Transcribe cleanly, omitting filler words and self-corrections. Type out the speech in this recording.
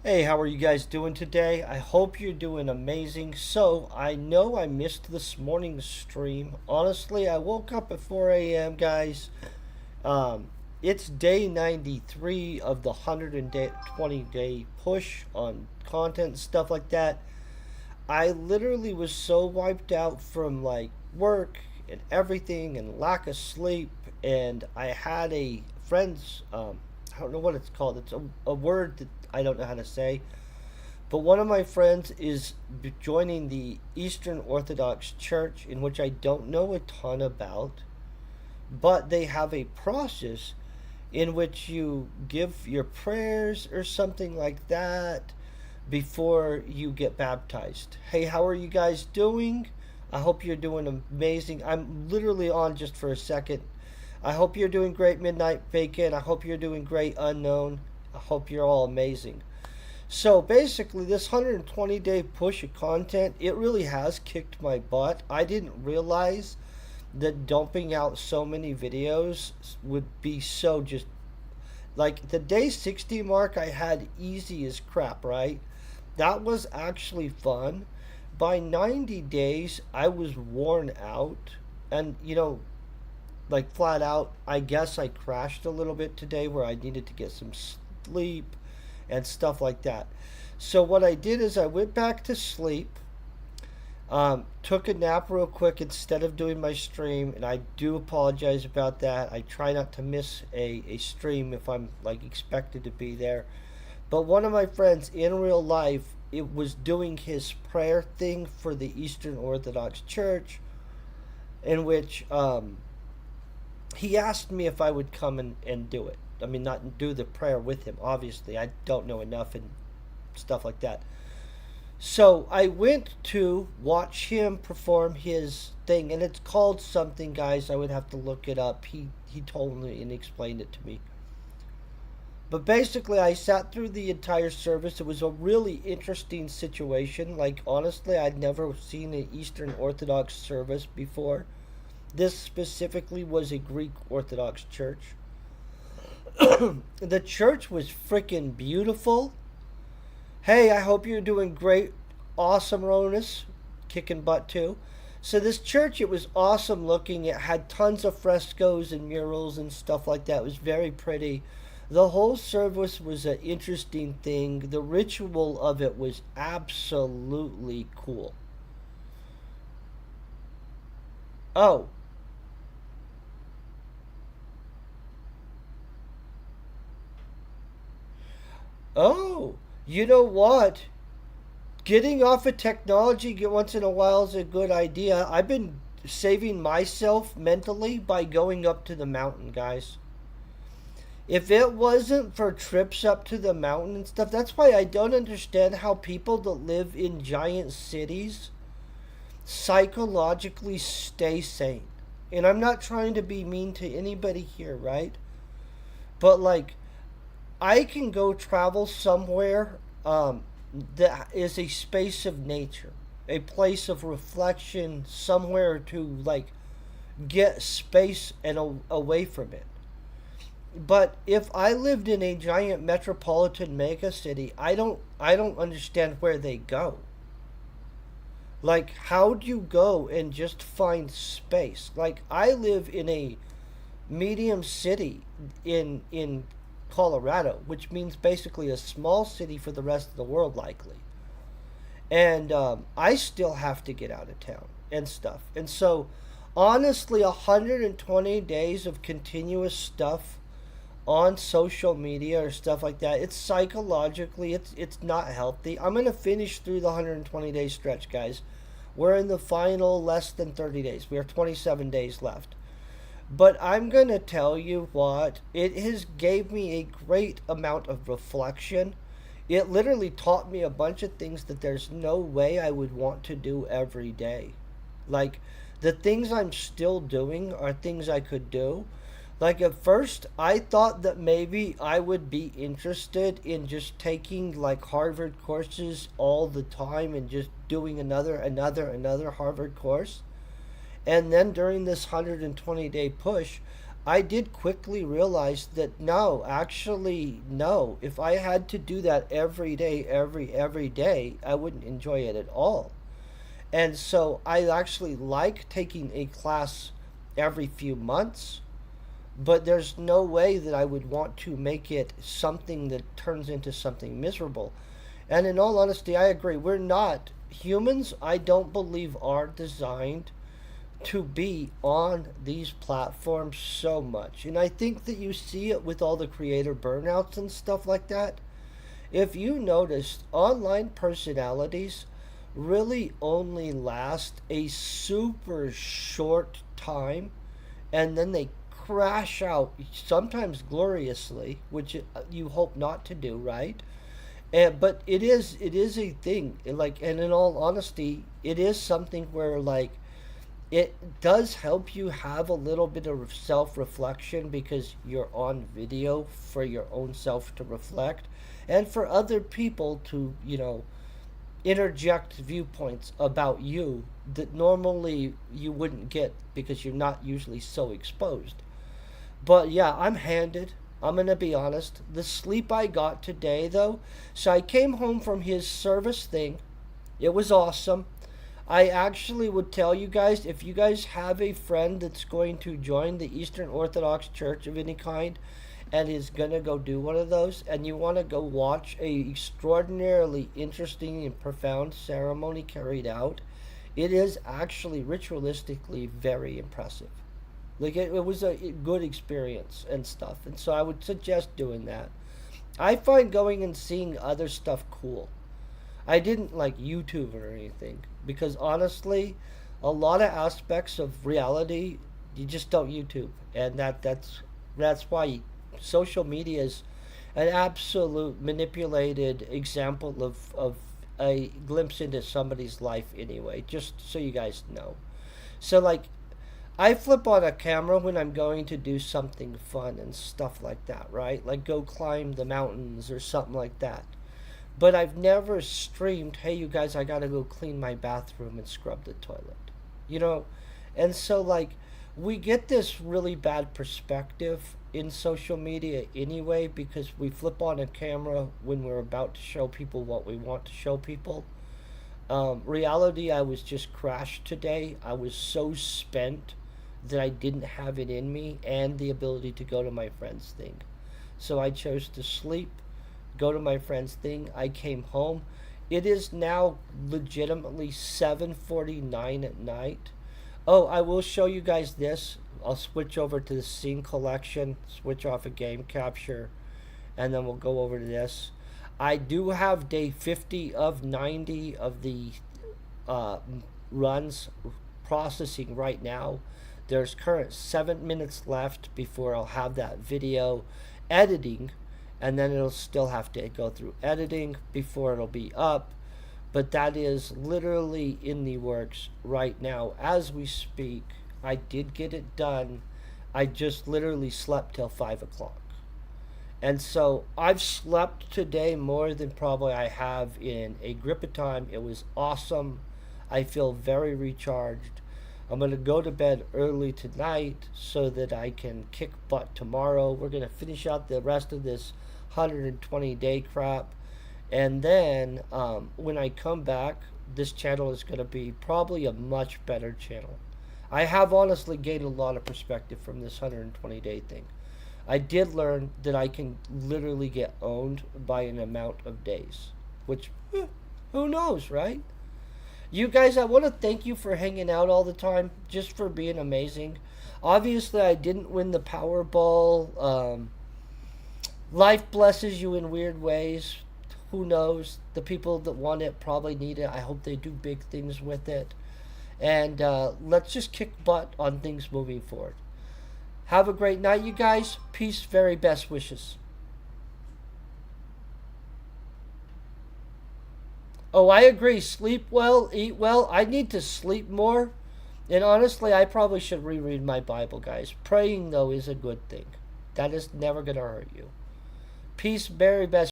Hey, how are you guys doing today? I hope you're doing amazing. So, I know I missed this morning's stream. Honestly, I woke up at 4 a.m., guys. Um, it's day 93 of the 120-day push on content and stuff like that. I literally was so wiped out from like work and everything and lack of sleep. And I had a friend's, I don't know what it's called. It's a word that I don't know how to say, but one of my friends is joining the Eastern Orthodox Church, in which I don't know a ton about, but they have a process in which you give your prayers or something like that before you get baptized. Hey, how are you guys doing? I hope you're doing amazing. I'm literally on just for a second. I hope you're doing great, Midnight Bacon. I hope you're doing great, Unknown. I hope you're all amazing. So basically, this 120-day push of content, it really has kicked my butt. I didn't realize that dumping out so many videos would be so just like the day 60 mark I had easy as crap, right? That was actually fun. By 90 days, I was worn out. And, like flat out, I guess I crashed a little bit today where I needed to get some sleep and stuff like that. So what I did is I went back to sleep, took a nap real quick instead of doing my stream, and I do apologize about that. I try not to miss a stream if I'm like expected to be there. But one of my friends in real life, it was doing his prayer thing for the Eastern Orthodox Church, in which he asked me if I would come and do it. I mean, not do the prayer with him. Obviously, I don't know enough and stuff like that. So I went to watch him perform his thing, and it's called something, guys. I would have to look it up. He told me and explained it to me. But basically, I sat through the entire service. It was a really interesting situation. Like, honestly, I'd never seen an Eastern Orthodox service before. This specifically was a Greek Orthodox church. The church was freaking beautiful. Hey, I hope you're doing great. Awesome, Ronus. Kicking butt, too. So, this church, it was awesome looking. It had tons of frescoes and murals and stuff like that. It was very pretty. The whole service was an interesting thing. The ritual of it was absolutely cool. Oh, oh, you know what? Getting off of technology once in a while is a good idea. I've been saving myself mentally by going up to the mountain, guys. If it wasn't for trips up to the mountain and stuff, that's why I don't understand how people that live in giant cities psychologically stay sane. And I'm not trying to be mean to anybody here, right? But like, I can go travel somewhere that is a space of nature, a place of reflection, somewhere to like get space and away from it. But if I lived in a giant metropolitan mega city, I don't understand where they go. Like, how do you go and just find space? Like, I live in a medium city in Colorado, which means basically a small city for the rest of the world, likely. And I still have to get out of town and stuff. And so, honestly, 120 days of continuous stuff on social media or stuff like that, it's psychologically, it's not healthy. I'm gonna finish through the 120-day stretch, guys. We're in the final less than 30 days. We have 27 days left. But I'm gonna tell you what, it has gave me a great amount of reflection. It literally taught me a bunch of things that there's no way I would want to do every day. Like, the things I'm still doing are things I could do. Like, at first, I thought that maybe I would be interested in just taking like Harvard courses all the time and just doing another Harvard course. And then during this 120-day push, I did quickly realize that no, actually, no. If I had to do that every day, every day, I wouldn't enjoy it at all. And so I actually like taking a class every few months, but there's no way that I would want to make it something that turns into something miserable. And in all honesty, I agree. We're not humans, I don't believe, are designed to be on these platforms so much. And I think that you see it with all the creator burnouts and stuff like that. If you noticed, online personalities really only last a super short time and then they crash out, sometimes gloriously, which you hope not to do, right? But it is a thing, like, and in all honesty, it is something where, like, it does help you have a little bit of self reflection because you're on video for your own self to reflect and for other people to, interject viewpoints about you that normally you wouldn't get because you're not usually so exposed. But yeah, I'm handed. I'm going to be honest. The sleep I got today, though, so I came home from his service thing. It was awesome. I actually would tell you guys, if you guys have a friend that's going to join the Eastern Orthodox Church of any kind and is going to go do one of those, and you want to go watch a extraordinarily interesting and profound ceremony carried out, it is actually ritualistically very impressive. Like, it was a good experience and stuff, and so I would suggest doing that. I find going and seeing other stuff cool. I didn't like YouTube or anything because honestly, a lot of aspects of reality you just don't YouTube, and that's why social media is an absolute manipulated example of a glimpse into somebody's life anyway. Just so you guys know. So like, I flip on a camera when I'm going to do something fun and stuff like that, right? Like go climb the mountains or something like that. But I've never streamed, hey, you guys, I gotta go clean my bathroom and scrub the toilet. You know? And so, like, we get this really bad perspective in social media anyway because we flip on a camera when we're about to show people what we want to show people. Reality, I was just crashed today. I was so spent that I didn't have it in me and the ability to go to my friend's thing. So I chose to sleep, go to my friend's thing. I came home. It is now legitimately 7:49 at night. Oh, I will show you guys this. I'll switch over to the scene collection, switch off a game capture, and then we'll go over to this. I do have day 50 of 90 of the uh, runs processing right now. There's current 7 minutes left before I'll have that video editing, and then it'll still have to go through editing before it'll be up. But that is literally in the works right now as we speak. I did get it done. I just literally slept till 5 o'clock. And so I've slept today more than probably I have in a grip of time. It was awesome. I feel very recharged. I'm going to go to bed early tonight so that I can kick butt tomorrow. We're going to finish out the rest of this 120-day crap. And then when I come back, this channel is going to be probably a much better channel. I have honestly gained a lot of perspective from this 120-day thing. I did learn that I can literally get owned by an amount of days, which, who knows, right? You guys, I want to thank you for hanging out all the time, just for being amazing. Obviously, I didn't win the Powerball. Life blesses you in weird ways. Who knows? The people that want it probably need it. I hope they do big things with it. And let's just kick butt on things moving forward. Have a great night, you guys. Peace, very best wishes. Oh, I agree. Sleep well, eat well. I need to sleep more. And honestly, I probably should reread my Bible, guys. Praying, though, is a good thing. That is never going to hurt you. Peace, very best.